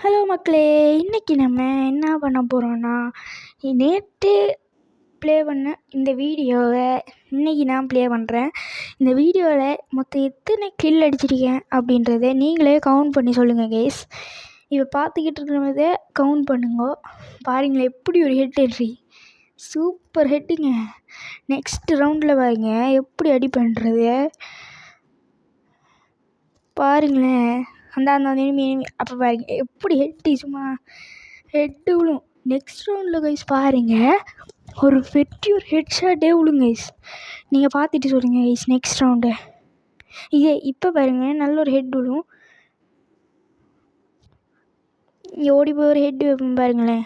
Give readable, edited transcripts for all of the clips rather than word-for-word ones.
Hello மக்களே, இன்றைக்கி நம்ம என்ன பண்ண போகிறோன்னா, நேற்று ப்ளே பண்ண இந்த வீடியோவை இன்றைக்கி நான் ப்ளே பண்ணுறேன். இந்த வீடியோவில் மொத்தம் எத்தனை கில் அடிச்சிருக்கேன் அப்படின்றத நீங்களே கவுண்ட் பண்ணி சொல்லுங்கள் கைஸ். இப்போ பார்த்துக்கிட்டு இருக்கிறத கவுண்ட் பண்ணுங்க. பாருங்களேன், எப்படி ஒரு ஹெட் என்ட்ரி, சூப்பர் ஹெட்டுங்க. நெக்ஸ்ட் ரவுண்டில் பாருங்க எப்படி அடி பண்ணுறது பாருங்களேன். அந்த எனிமி அப்போ பாருங்க எப்படி ஹெட்டு, சும்மா ஹெட்டு விழும். நெக்ஸ்ட் ரவுண்டில் கைஸ் பாருங்கள், ஒரு ஹெட் ஷாட்டே விழும் கைஸ். நீங்கள் பார்த்துட்டு சொல்லுங்கள் கைஸ். நெக்ஸ்ட் ரவுண்டு இப்போ பாருங்கள், நல்ல ஒரு ஹெட் விழும். இங்கே ஓடி போய் ஒரு ஹெட்டு வைப்போம் பாருங்களேன்.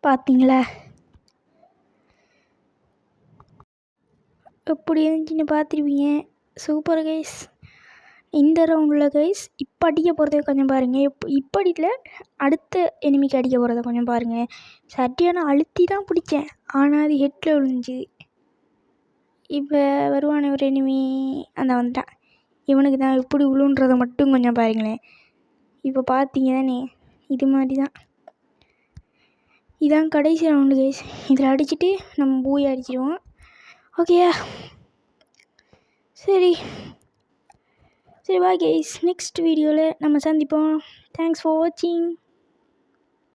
பார்த்தீங்களா எப்படி இருந்துச்சுன்னு பார்த்துருப்பீங்க. Super guys. இந்த ரவுண்டில் கைஸ் இப்போ அடிக்க போகிறத கொஞ்சம் பாருங்கள். இப்போ அடிக்கல, அடுத்த எனிமிக்கு அடிக்க போகிறத கொஞ்சம் பாருங்கள். சரியான அழுத்தி தான் பிடிச்சேன், ஆனால் அது ஹெட்டில் விழுந்துச்சு. இப்போ வருவானே ஒரு எனிமி, அந்த வந்துட்டான். இவனுக்கு தான் எப்படி விழுன்றதை மட்டும் கொஞ்சம் பாருங்களேன். இப்போ பார்த்தீங்க தானே, இது மாதிரி தான். இதான் கடைசி ரவுண்டு கைஸ். இதில் அடிச்சுட்டு நம்ம பூயை அடிச்சிடுவோம். ஓகேயா, சரி பாய் கைஸ். நெக்ஸ்ட் வீடியோவில் நம்ம சந்திப்போம். தேங்க்ஸ் ஃபார் வாட்சிங்.